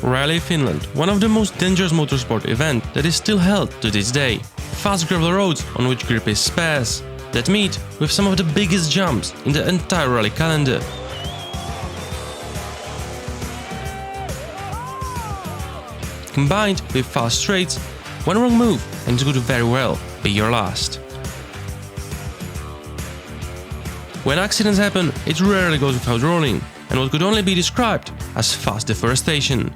Rally Finland, one of the most dangerous motorsport events that is still held to this day. Fast gravel roads on which grip is sparse, that meet with some of the biggest jumps in the entire rally calendar. Combined with fast straights, one wrong move and it could very well be your last. When accidents happen, it rarely goes without rolling, and what could only be described as fast deforestation.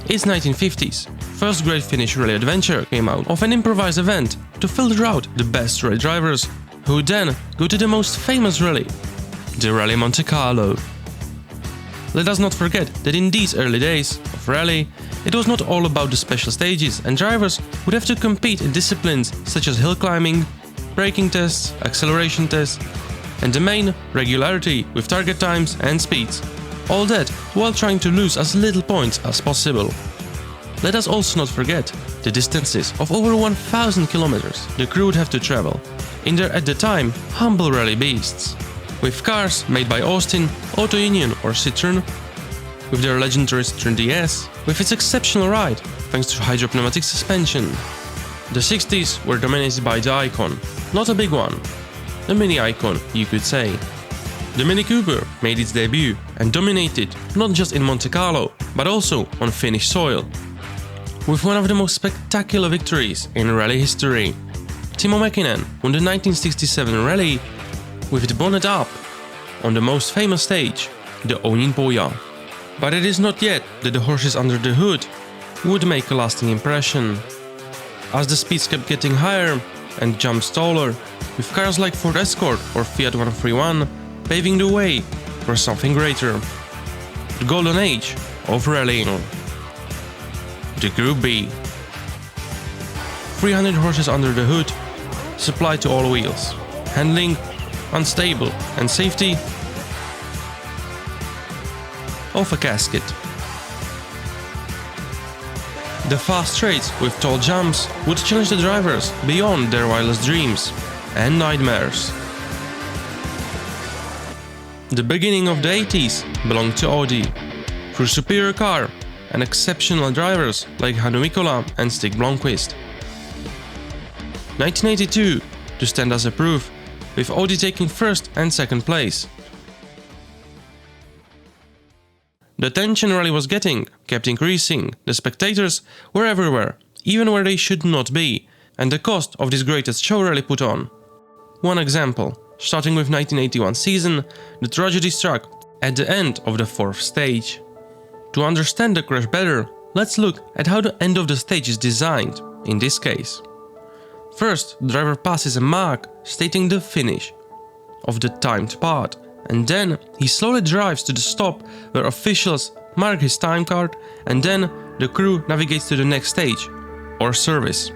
It's 1950s. First great Finnish rally adventure came out of an improvised event to filter out the best rally drivers, who would then go to the most famous rally, the Rally Monte Carlo. Let us not forget that in these early days of rally, it was not all about the special stages, and drivers would have to compete in disciplines such as hill climbing, braking tests, acceleration tests, and the main regularity with target times and speeds. All that while trying to lose as little points as possible. Let us also not forget the distances of over 1,000 kilometers the crew would have to travel in their at the time humble rally beasts. With cars made by Austin, Auto Union or Citroën, with their legendary Citroën DS, with its exceptional ride thanks to hydropneumatic suspension. The 60s were dominated by the Icon, not a big one. A mini icon, you could say. The Mini Cooper made its debut and dominated not just in Monte Carlo, but also on Finnish soil. With one of the most spectacular victories in rally history, Timo Mäkinen won the 1967 Rally with the bonnet up on the most famous stage, the Ouninpohja. But it is not yet that the horses under the hood would make a lasting impression. As the speeds kept getting higher and jumps taller, with cars like Ford Escort or Fiat 131 paving the way for something greater. The golden age of rallying. The Group B. 300 horses under the hood, supplied to all wheels. Handling unstable and safety off a casket. The fast straights with tall jumps would challenge the drivers beyond their wildest dreams and nightmares. The beginning of the 80s belonged to Audi, through superior car and exceptional drivers like Hannu Mikkola and Stig Blomqvist. 1982 to stand as a proof, with Audi taking first and second place. The attention rally was getting kept increasing, the spectators were everywhere, even where they should not be, and the cost of this greatest show rally put on. One example, starting with 1981 season, the tragedy struck at the end of the fourth stage. To understand the crash better, let's look at how the end of the stage is designed, in this case. First, the driver passes a mark stating the finish of the timed part, and then he slowly drives to the stop where officials mark his time card, and then the crew navigates to the next stage, or service.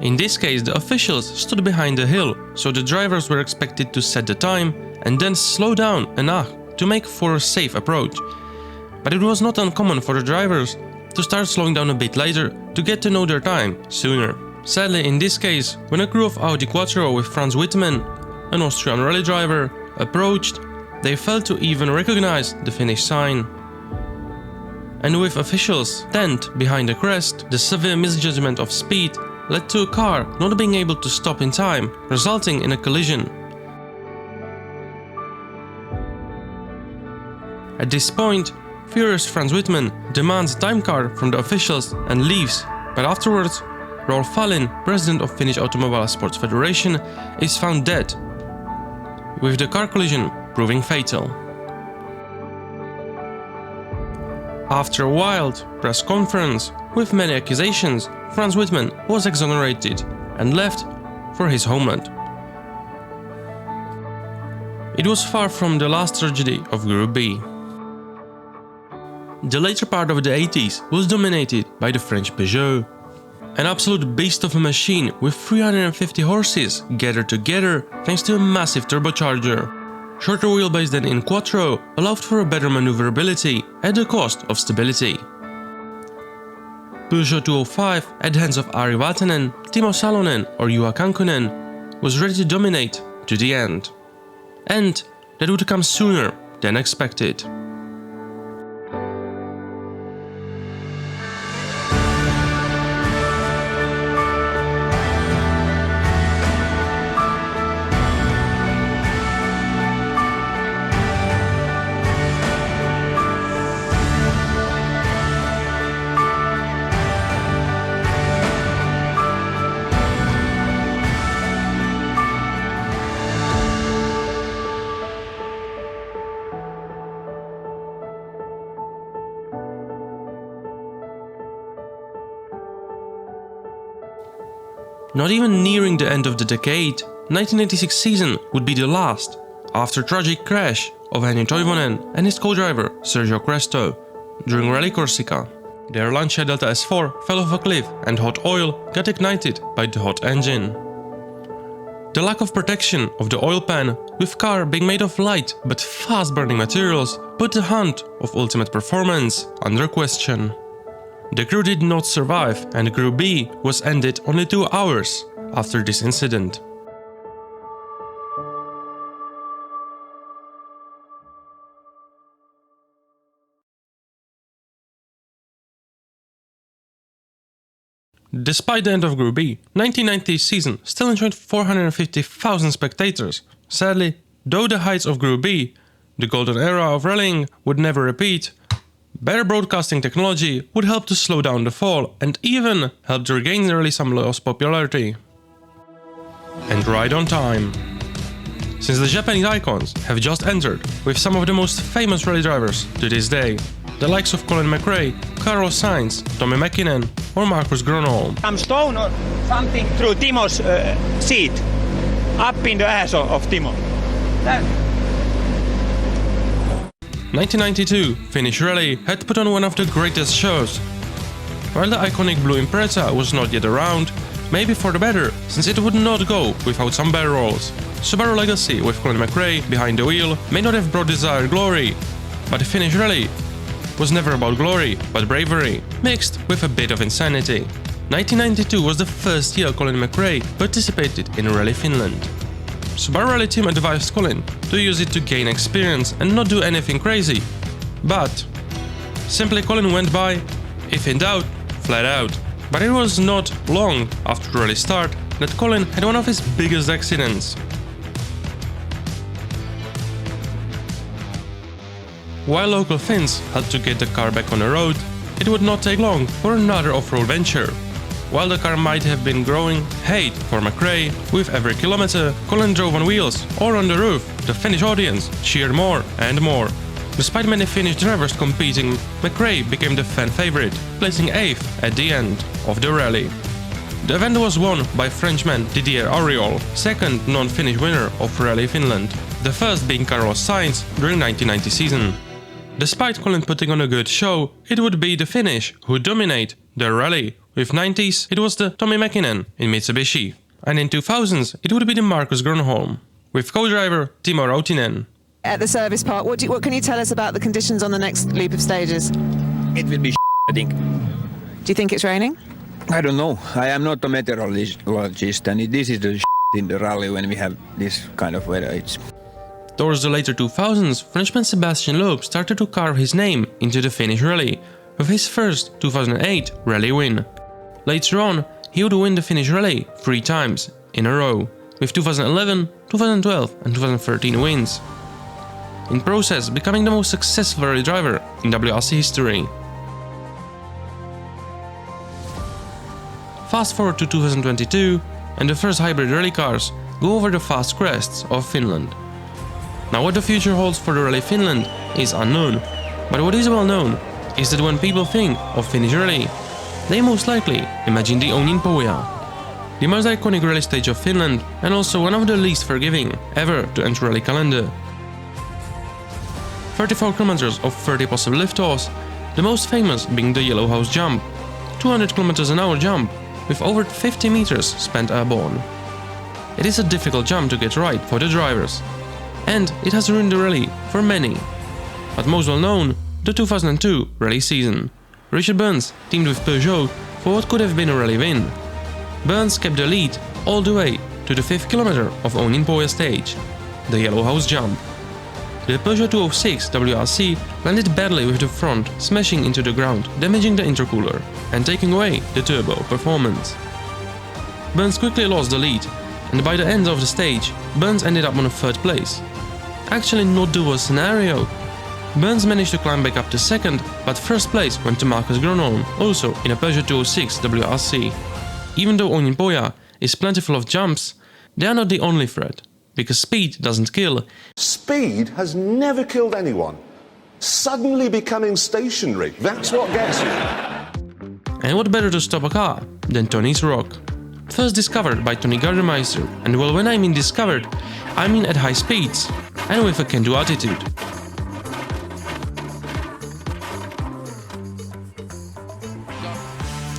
In this case, the officials stood behind the hill, so the drivers were expected to set the time and then slow down enough to make for a safe approach. But it was not uncommon for the drivers to start slowing down a bit later to get to know their time sooner. Sadly, in this case, when a crew of Audi Quattro with Franz Wittmann, an Austrian rally driver, approached, they failed to even recognize the finish sign. And with officials tent behind the crest, the severe misjudgment of speed led to a car not being able to stop in time, resulting in a collision. At this point, furious Franz Wittmann demands a time card from the officials and leaves, but afterwards, Rolf Fallin, president of Finnish Automobile Sports Federation, is found dead, with the car collision proving fatal. After a wild press conference with many accusations, Franz Wittmann was exonerated and left for his homeland. It was far from the last tragedy of Group B. The later part of the 80s was dominated by the French Peugeot, an absolute beast of a machine with 350 horses gathered together thanks to a massive turbocharger. Shorter wheelbase than in Quattro allowed for a better maneuverability at the cost of stability. Peugeot 205 at the hands of Ari Vatanen, Timo Salonen or Juha Kankkunen was ready to dominate to the end. And that would come sooner than expected. Not even nearing the end of the decade, 1986 season would be the last, after tragic crash of TonyWony and his co-driver Sergio Cresto during Rally Corsica. Their Lancia Delta S4 fell off a cliff and hot oil got ignited by the hot engine. The lack of protection of the oil pan, with car being made of light but fast-burning materials, put the hunt of ultimate performance under question. The crew did not survive and Group B was ended only 2 hours after this incident. Despite the end of Group B, 1990 season still enjoyed 450,000 spectators. Sadly, though the heights of Group B, the golden era of rallying, would never repeat, better broadcasting technology would help to slow down the fall and even help to regain nearly some lost popularity. And right on time. Since the Japanese icons have just entered with some of the most famous rally drivers to this day, the likes of Colin McRae, Carlos Sainz, Tommi Mäkinen or Markus Gronholm. Some stone or something through Timo's seat, up in the ass of Timo. 1992 Finnish Rally had put on one of the greatest shows. While the iconic blue Impreza was not yet around, maybe for the better, since it would not go without some barrel rolls. Subaru Legacy with Colin McRae behind the wheel may not have brought desired glory, but the Finnish Rally was never about glory, but bravery, mixed with a bit of insanity. 1992 was the first year Colin McRae participated in Rally Finland. Subaru Rally team advised Colin to use it to gain experience and not do anything crazy. But simply Colin went by, if in doubt, flat out. But it was not long after the rally start that Colin had one of his biggest accidents. While local Finns had to get the car back on the road, it would not take long for another off-road venture. While the car might have been growing hate for McRae, with every kilometer Colin drove on wheels or on the roof, the Finnish audience cheered more and more. Despite many Finnish drivers competing, McRae became the fan favorite, placing 8th at the end of the rally. The event was won by Frenchman Didier Auriol, second non-Finnish winner of Rally Finland, the first being Carlos Sainz during 1990 season. Despite Colin putting on a good show, it would be the Finnish who dominate the rally. With 90s, it was the Tommi Mäkinen in Mitsubishi, and in 2000s, it would be the Markus Gronholm, with co-driver Timo Rautinen. At the service park, what can you tell us about the conditions on the next loop of stages? It will be I think. Do you think it's raining? I don't know. I am not a meteorologist, and this is the in the rally when we have this kind of weather. Towards the later 2000s, Frenchman Sébastien Loeb started to carve his name into the Finnish Rally, with his first 2008 rally win. Later on, he would win the Finnish Rally 3 times in a row, with 2011, 2012 and 2013 wins, in process becoming the most successful rally driver in WRC history. Fast forward to 2022, and the first hybrid rally cars go over the fast crests of Finland. Now what the future holds for the Rally Finland is unknown, but what is well known is that when people think of Finnish Rally, they most likely imagine the Ouninpohja, the most iconic rally stage of Finland and also one of the least forgiving ever to enter rally calendar. 34 kilometers of 30 possible liftoffs, the most famous being the Yellow House jump, 200 kilometers an hour jump with over 50 meters spent airborne. It is a difficult jump to get right for the drivers, and it has ruined the rally for many. But most well known, the 2002 rally season. Richard Burns teamed with Peugeot for what could have been a rally win. Burns kept the lead all the way to the 5th kilometer of Ouninpohja stage, the Yellow House jump. The Peugeot 206 WRC landed badly with the front, smashing into the ground, damaging the intercooler and taking away the turbo performance. Burns quickly lost the lead, and by the end of the stage, Burns ended up on a 3rd place. Actually not the worst scenario. Burns managed to climb back up to 2nd, but 1st place went to Markus Gronholm, also in a Peugeot 206 WRC. Even though Ouninpohja is plentiful of jumps, they are not the only threat, because speed doesn't kill. Speed has never killed anyone. Suddenly becoming stationary, that's what gets you. And what better to stop a car than Tony's rock? First discovered by Tony Gardemeister, and well, when I mean discovered, I mean at high speeds and with a can-do attitude.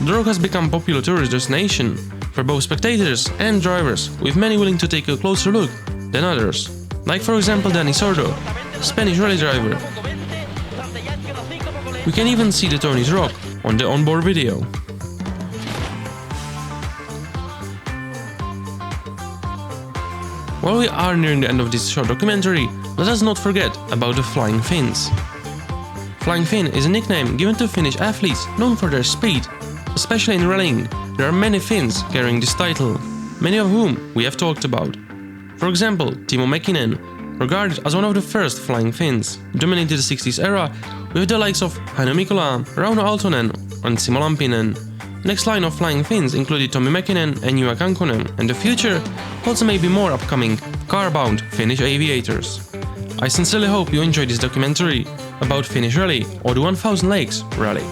The road has become a popular tourist destination for both spectators and drivers, with many willing to take a closer look than others, like for example Danny Sordo, Spanish rally driver. We can even see the Tony's Rock on the onboard video. While we are nearing the end of this short documentary, let us not forget about the Flying Finns. Flying Finn is a nickname given to Finnish athletes known for their speed. Especially in rallying, there are many Finns carrying this title, many of whom we have talked about. For example, Timo Mäkinen, regarded as one of the first Flying Finns, dominated the 60s era with the likes of Hannu Mikkola, Rauno Aaltonen and Simo Lampinen. Next line of Flying Finns included Tommi Mäkinen and Juha Kankkonen, and the future also may be more upcoming car-bound Finnish aviators. I sincerely hope you enjoyed this documentary about Finnish Rally or the 1000 Lakes Rally.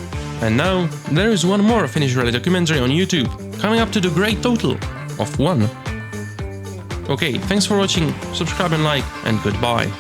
And now, there is one more Finnish Rally documentary on YouTube, coming up to the great total of 1. Okay, thanks for watching, subscribe and like, and goodbye.